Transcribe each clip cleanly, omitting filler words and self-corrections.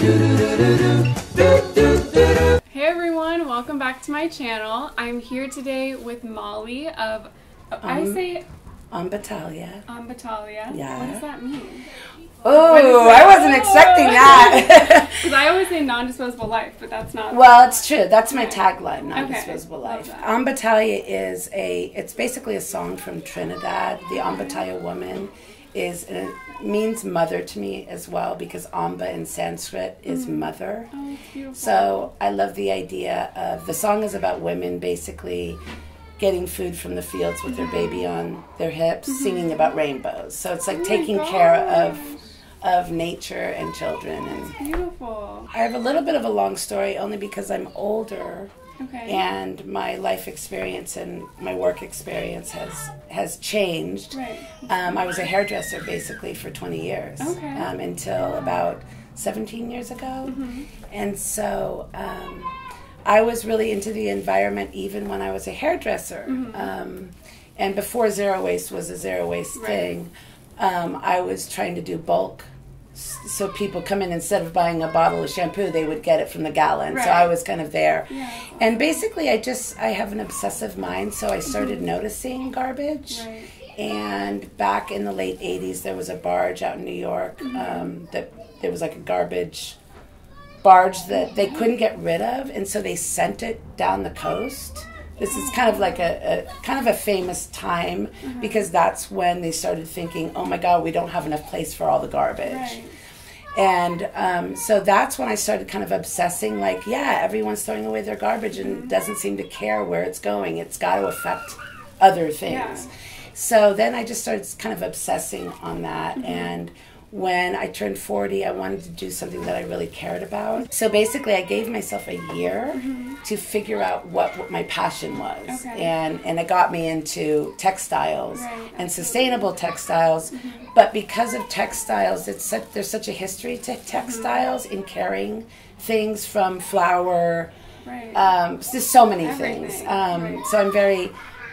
Hey everyone, welcome back to my channel. I'm here today with Molly of, Ambatalia. Ambatalia. Yeah. What does that mean? Oh, I wasn't expecting that. Because I always say non-disposable life, but that's not. Well, it's true. That's my tagline, non-disposable life. That. Ambatalia is it's basically a song from Trinidad. The Ambatalia woman means mother to me as well, because Amba in Sanskrit is mother. Oh, that's beautiful. So I love the idea of, the song is about women basically getting food from the fields with their baby on their hips, singing about rainbows. So it's like taking care of nature and children. And that's beautiful. I have a little bit of a long story only because I'm older. Okay. And my life experience and my work experience has changed. Right. I was a hairdresser basically for 20 years. Okay. Until about 17 years ago. And so I was really into the environment even when I was a hairdresser. And before zero waste was a zero waste thing, I was trying to do bulk. So people come in, instead of buying a bottle of shampoo, they would get it from the gallon. Right. So I was kind of there. Yeah. And basically I have an obsessive mind, so I started noticing garbage. Right. And back in the late 80s, there was a barge out in New York that there was like a garbage barge that they couldn't get rid of, and so they sent it down the coast. This is kind of like a famous time, because that's when they started thinking, oh my God, we don't have enough place for all the garbage. Right. And so that's when I started kind of obsessing, like, yeah, everyone's throwing away their garbage and doesn't seem to care where it's going. It's got to affect other things. Yeah. So then I just started kind of obsessing on that. And when I turned 40, I wanted to do something that I really cared about. So basically, I gave myself a year to figure out what my passion was. Okay. And it got me into textiles and sustainable textiles. But because of textiles, there's such a history to textiles in carrying things from flour. Just so many things. So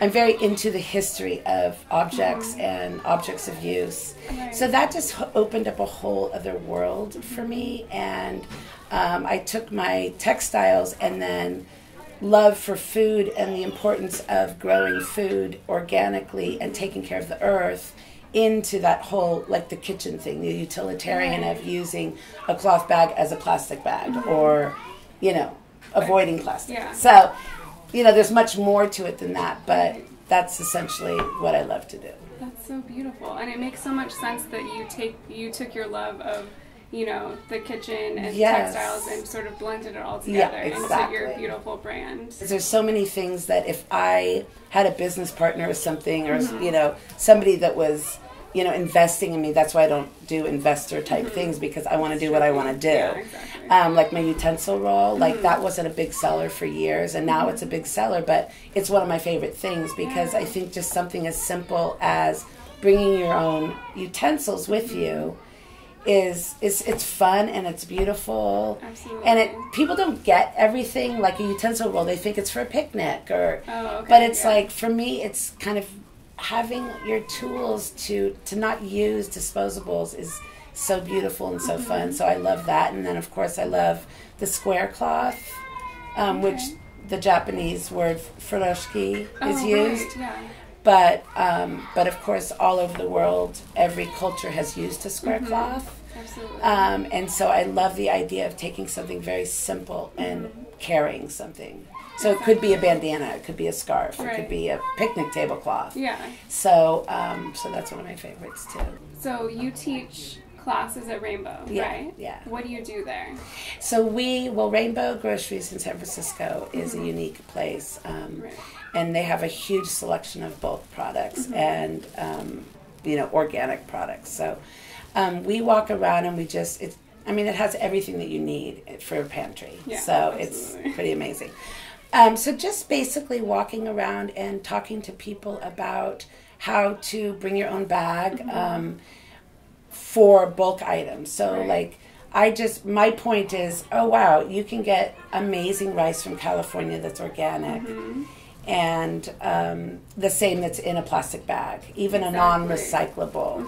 I'm very into the history of objects and objects of use. So that just opened up a whole other world for me. And I took my textiles and then love for food and the importance of growing food organically and taking care of the earth into that whole, like the kitchen thing, the utilitarian of using a cloth bag as a plastic bag, or, avoiding plastic. Yeah. So, there's much more to it than that, but that's essentially what I love to do. That's so beautiful, and it makes so much sense that you took your love of, the kitchen and textiles and sort of blended it all together into your beautiful brand. There's so many things that if I had a business partner or something, or somebody that was investing in me, that's why I don't do investor type things, because I want to do what I want to do. Yeah, exactly. Like my utensil roll, like that wasn't a big seller for years, and now it's a big seller, but it's one of my favorite things, because I think just something as simple as bringing your own utensils with you it's fun and it's beautiful. Absolutely. And people don't get everything, like a utensil roll, they think it's for a picnic, or okay, but it's like, for me, it's kind of having your tools to not use disposables is so beautiful and so fun. So I love that. And then of course I love the square cloth, which the Japanese word furoshiki is used. But of course all over the world, every culture has used a square cloth. Absolutely. And so I love the idea of taking something very simple and carrying something. So it could be a bandana, it could be a scarf, it could be a picnic tablecloth. Yeah. So so that's one of my favorites too. So you teach classes at Rainbow, right? Yeah. What do you do there? So Rainbow Groceries in San Francisco is a unique place. And they have a huge selection of bulk products and organic products. So we walk around and it has everything that you need for a pantry. Yeah, so absolutely. It's pretty amazing. So just basically walking around and talking to people about how to bring your own bag for bulk items. So my point is, oh wow, you can get amazing rice from California that's organic. and the same that's in a plastic bag, even a non-recyclable.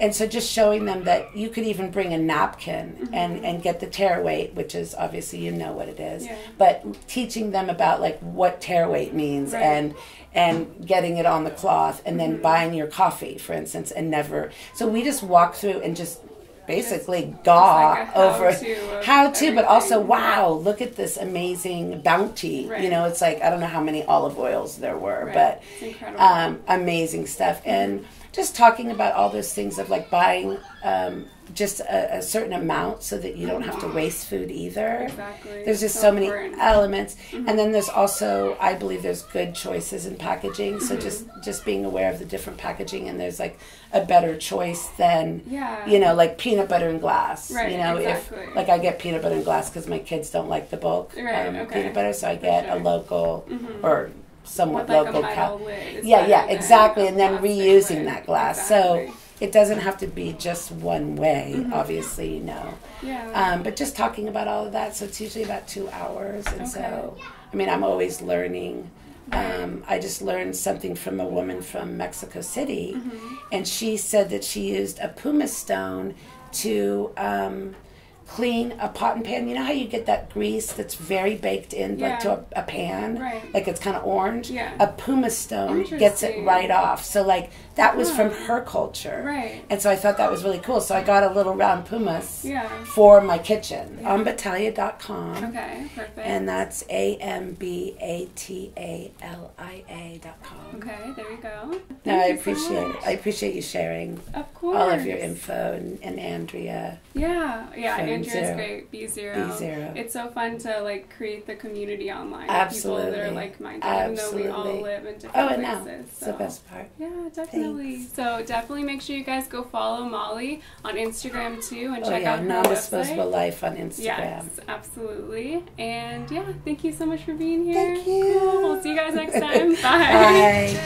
And so just showing them that you could even bring a napkin and get the tear weight, which is obviously you know what it is, but teaching them about like what tear weight means and getting it on the cloth, and then buying your coffee, for instance, and never. So we just walk through and just basically like over how to, but also, wow, look at this amazing bounty. You know, it's like, I don't know how many olive oils there were, but amazing stuff. And just talking about all those things of like buying just a certain amount so that you don't have to waste food either. Exactly. There's just so many elements. And then there's also, I believe there's good choices in packaging. So just being aware of the different packaging, and there's like a better choice than, you know, like peanut butter and glass. You know, if like I get peanut butter and glass because my kids don't like the bulk peanut butter, so I get a local or somewhat like local exactly, and then reusing that glass. So it doesn't have to be just one way, obviously, you know. But just talking about all of that, so it's usually about 2 hours, and so, I mean, I'm always learning. I just learned something from a woman from Mexico City, and she said that she used a pumice stone to clean a pot and pan. You know how you get that grease that's very baked in, like to a pan, like it's kind of orange. A pumice stone gets it right off. So like that was from her culture, and so I thought that was really cool. So I got a little round pumice for my kitchen. Ambatalia.com. Okay, perfect. And that's Ambatalia.com. Okay, there you go. No, I appreciate it. I appreciate you sharing all of your info, and Andrea. Andrea's great. B0. It's so fun to like create the community online. Absolutely. People that are like-minded, even though we all live in different places. No. It's the best part. Yeah, definitely. Thanks. So definitely make sure you guys go follow Molly on Instagram too, and check out her Non-Disposable Life on Instagram. Yes, absolutely. And thank you so much for being here. Thank you. Cool. We'll see you guys next time. Bye. Bye.